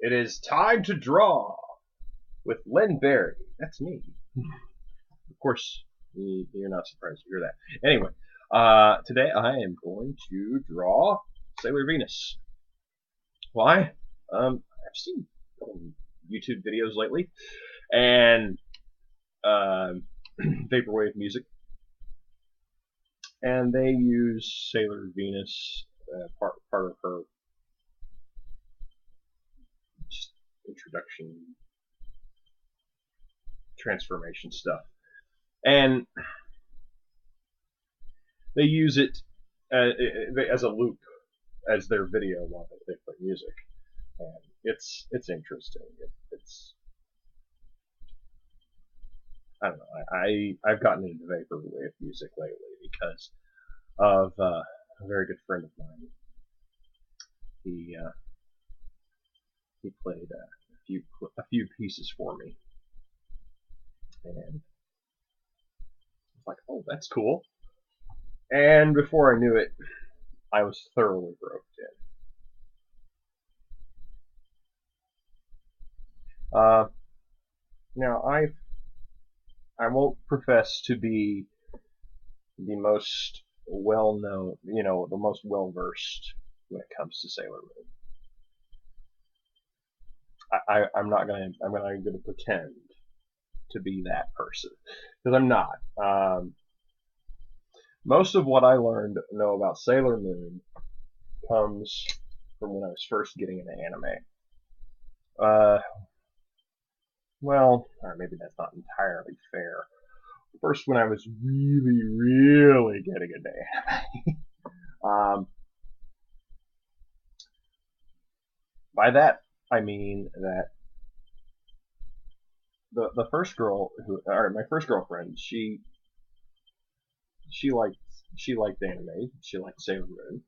It is time to draw with Len Berry. That's me. Of course, you're not surprised to hear that. Anyway, today I am going to draw Sailor Venus. Why? I've seen YouTube videos lately, and vaporwave music, and they use Sailor Venus part of her just introduction transformation stuff, and they use it as a loop as their video while they play music, and it's interesting. It's I don't know. I've gotten into vaporwave music lately because of a very good friend of mine. He played a few pieces for me, and I was like, oh, that's cool. And before I knew it, I was thoroughly roped in. Now I won't profess to be the most well known, the most well versed when it comes to Sailor Moon. I'm going to pretend to be that person because I'm not. Most of what I know about Sailor Moon comes from when I was first getting into anime. Well, or maybe that's not entirely fair. First, when I was really, really getting into anime. By that, I mean that the first girl my first girlfriend, she liked anime. She liked Sailor Moon,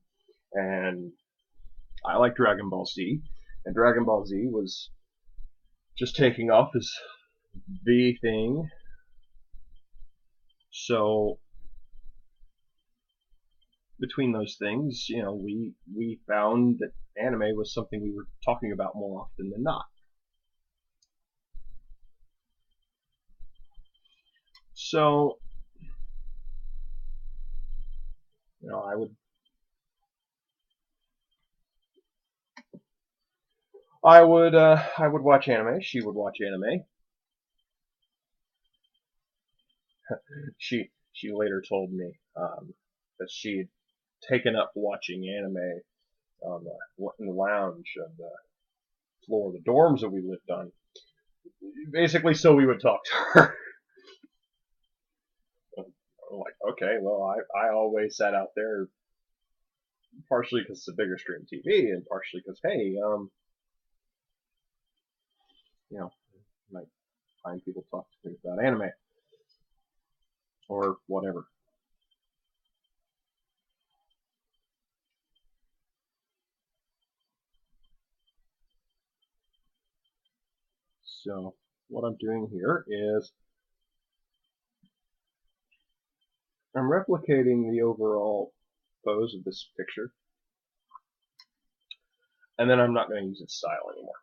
and I liked Dragon Ball Z, and Dragon Ball Z was just taking off as the thing. So between those things, we found that anime was something we were talking about more often than not. So, I would watch anime. She would watch anime. She later told me that she had taken up watching anime in the lounge of the floor of the dorms that we lived on, basically so we would talk to her. I'm like, okay, well, I always sat out there, partially because it's a bigger screen TV, and partially because, hey, might find people talk to me about anime or whatever. So what I'm doing here is I'm replicating the overall pose of this picture, and then I'm not going to use its style anymore.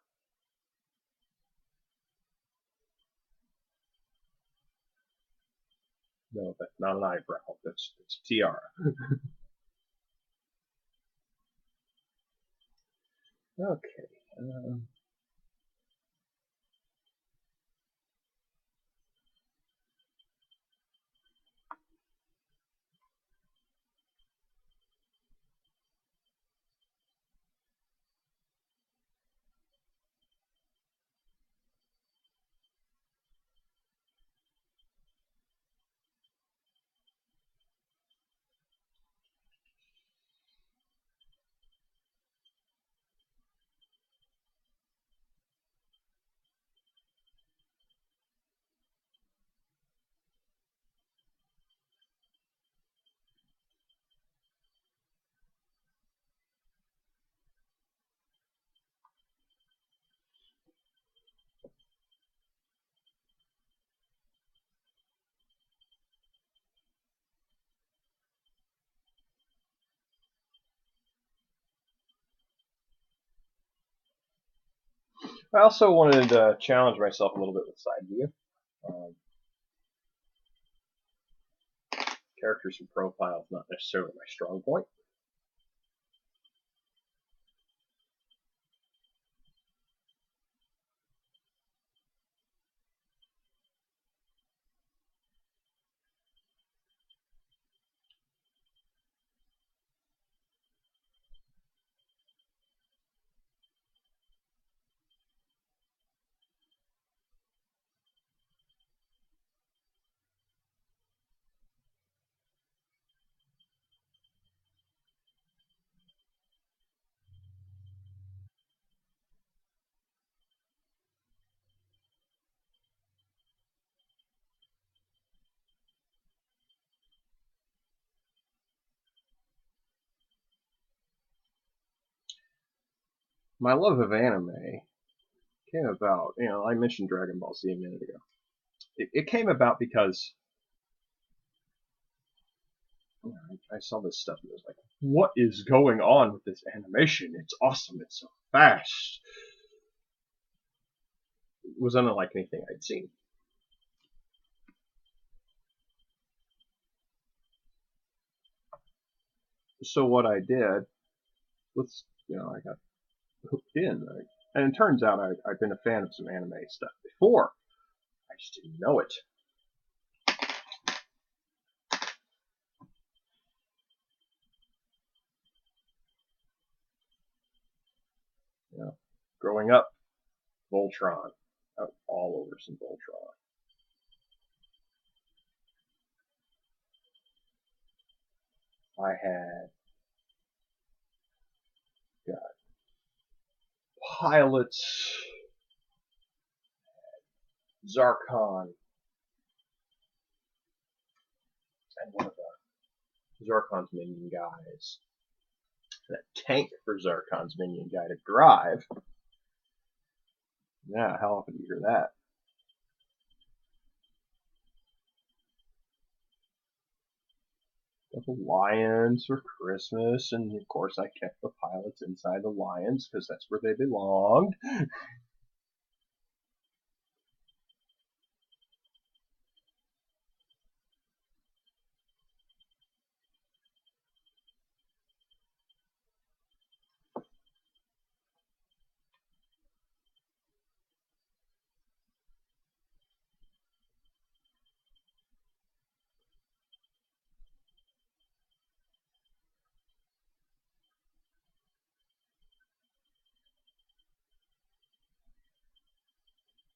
No, that's not an eyebrow. It's a tiara. Okay. I also wanted to challenge myself a little bit with side view. Um, Characters in profile is not necessarily my strong point. My love of anime came about, I mentioned Dragon Ball Z a minute ago. It came about because I saw this stuff and it was like, what is going on with this animation? It's awesome. It's so fast. It was unlike anything I'd seen. So what I did was, I got hooked in. And it turns out I've been a fan of some anime stuff before. I just didn't know it. Growing up, Voltron. I was all over some Voltron. I had got pilots, Zarkon, and one of the Zarkon's minion guys. That tank for Zarkon's minion guy to drive. Yeah, how often do you hear that? The lions for Christmas, and of course I kept the pilots inside the lions because that's where they belonged.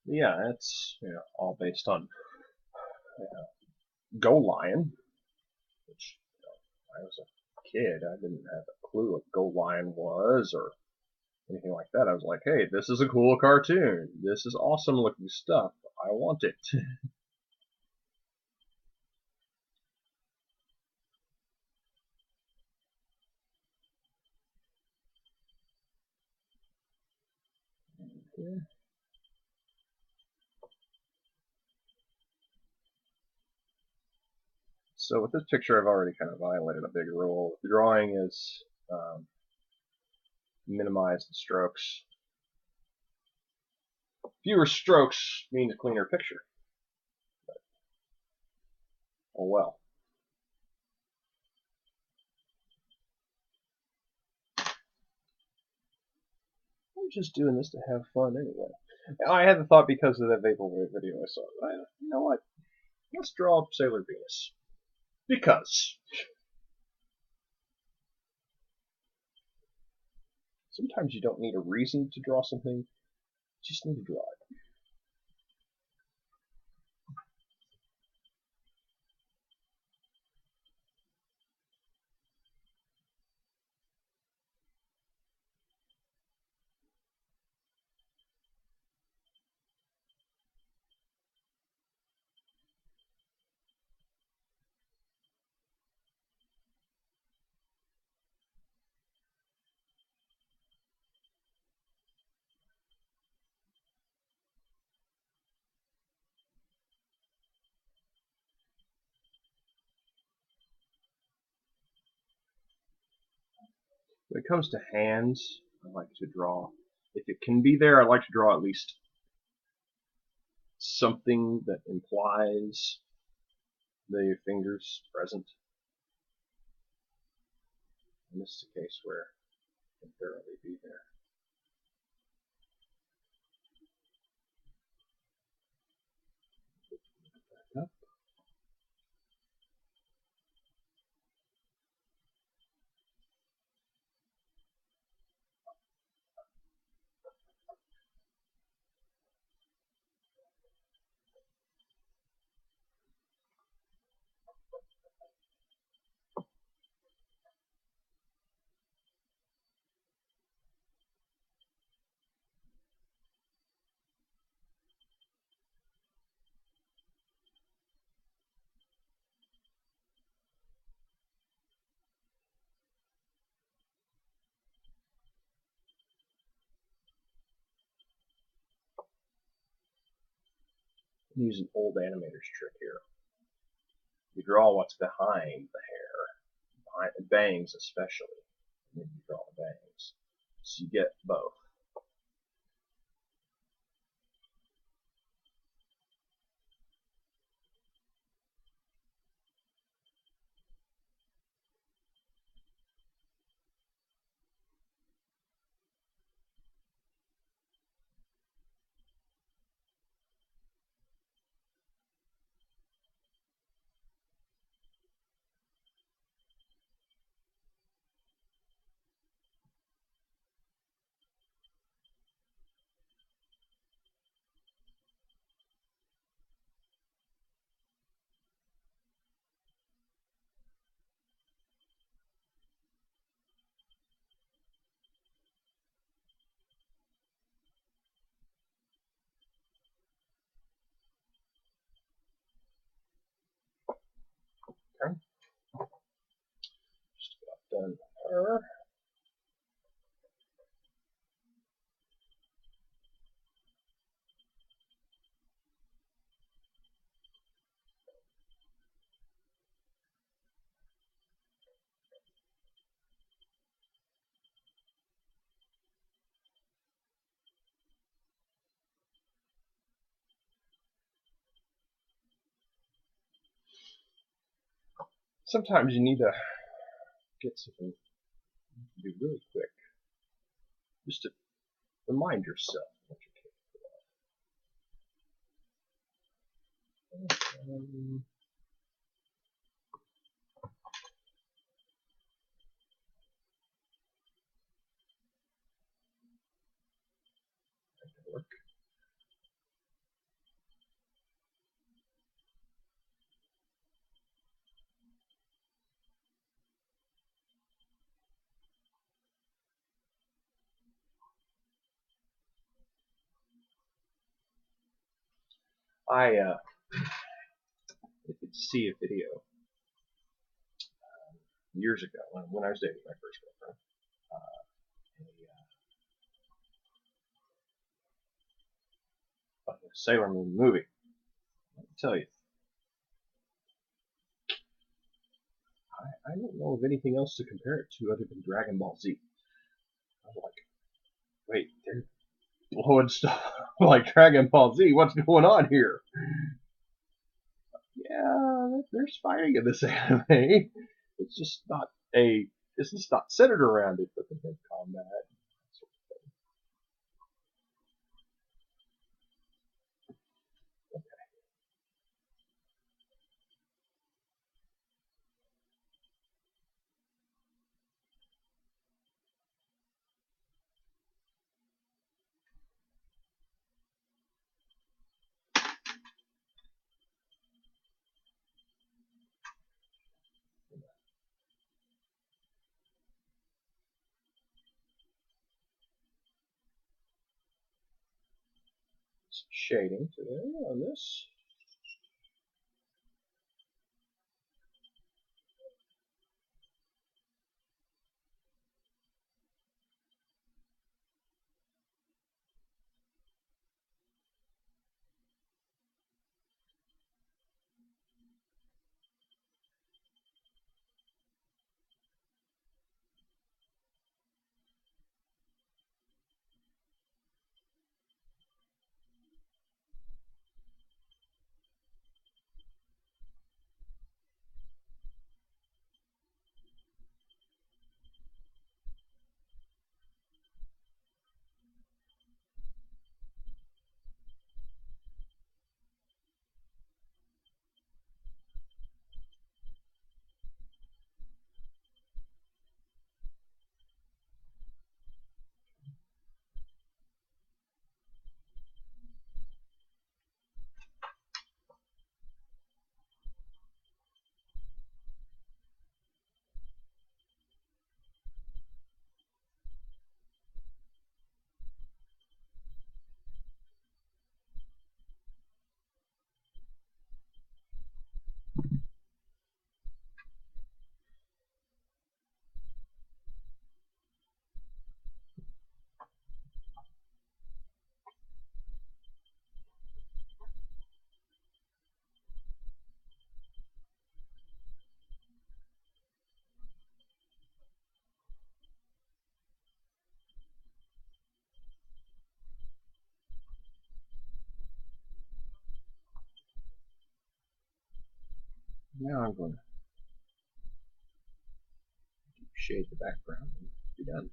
Yeah, it's all based on Go Lion, which I was a kid, I didn't have a clue what Go Lion was or anything like that. I was like, hey, this is a cool cartoon. This is awesome looking stuff. I want it. Yeah. So with this picture, I've already kind of violated a big rule. The drawing is minimize the strokes. Fewer strokes means a cleaner picture. But, oh well. I'm just doing this to have fun anyway. I had the thought because of that Vaporwave video I saw. You know what? Let's draw Sailor Venus. Because sometimes you don't need a reason to draw something, you just need to draw it. When it comes to hands, I like to draw if it can be there, I like to draw at least something that implies the finger's present. And this is a case where it can barely be there. Back up. Use an old animator's trick here. You draw what's behind the hair, behind the bangs especially, and then you draw the bangs. So you get both. Okay. Just about done with her. Sometimes you need to get something to do really quick, just to remind yourself what you're capable of. Work. I did see a video years ago when I was dating my first girlfriend. A Sailor Moon movie. Let me tell you, I don't know of anything else to compare it to other than Dragon Ball Z. I was like, wait, they're blowing stuff like Dragon Ball Z. What's going on here? Yeah, there's fighting in this anime. It's just not centered around it, but there's combat. Some shading today on this. Now I'm going to shade the background and be done.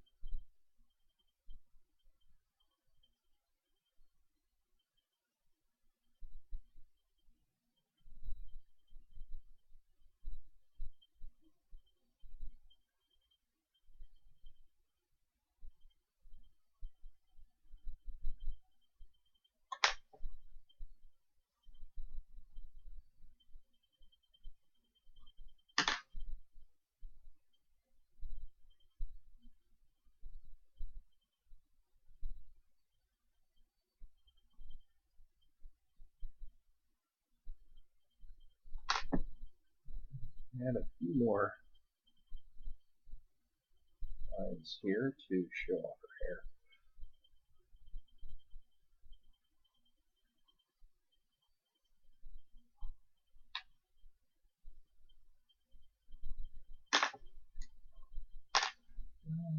Add a few more lines here to show off her hair.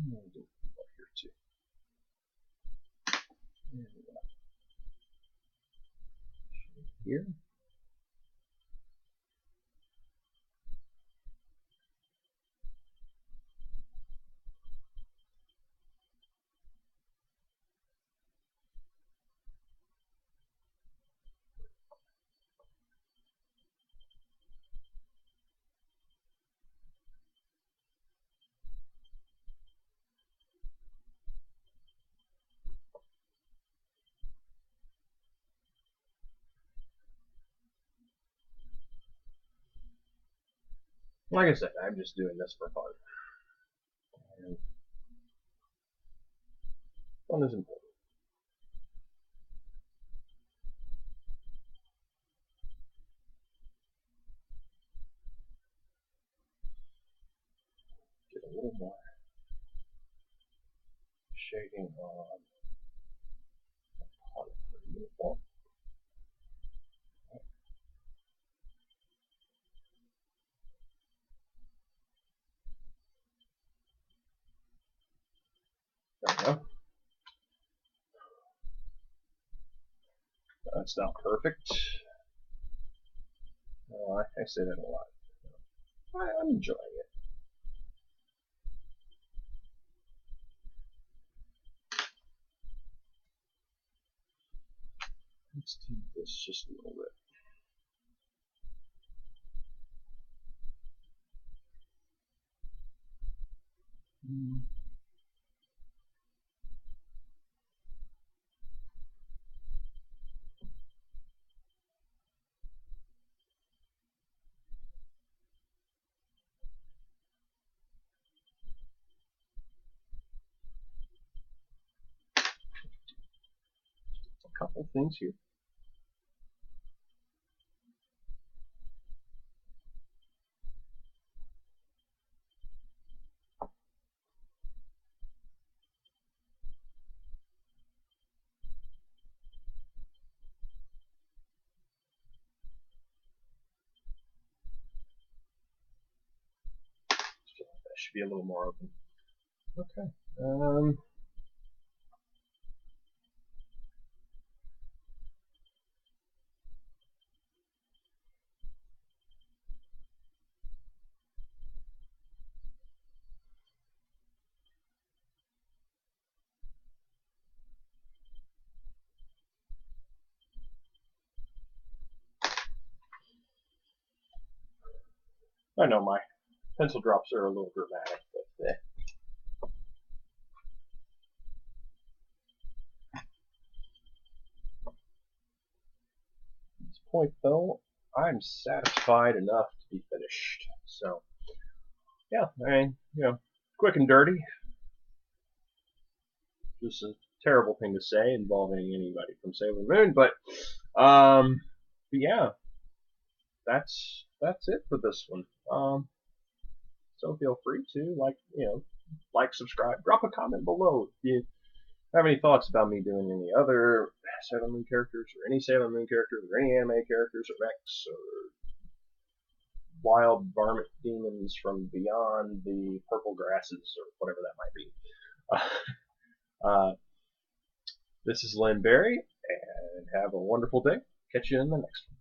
We'll do more here too. And here. Like I said, I'm just doing this for fun. And fun is important. Get a little more shading on her uniform. There we go. That's not perfect. I say that a lot. I'm enjoying it. Let's do this just a little bit. A couple things here. That should be a little more open. Okay. I know my pencil drops are a little dramatic, but at this point, though, I'm satisfied enough to be finished. So, yeah, I mean, quick and dirty. Just a terrible thing to say involving anybody from Sailor Moon, but yeah, that's it for this one. So feel free to like, subscribe, drop a comment below if you have any thoughts about me doing any other Sailor Moon characters, or any Sailor Moon characters, or any anime characters, or Rex, or wild varmint demons from beyond the purple grasses, or whatever that might be. This is Len Berry, and have a wonderful day. Catch you in the next one.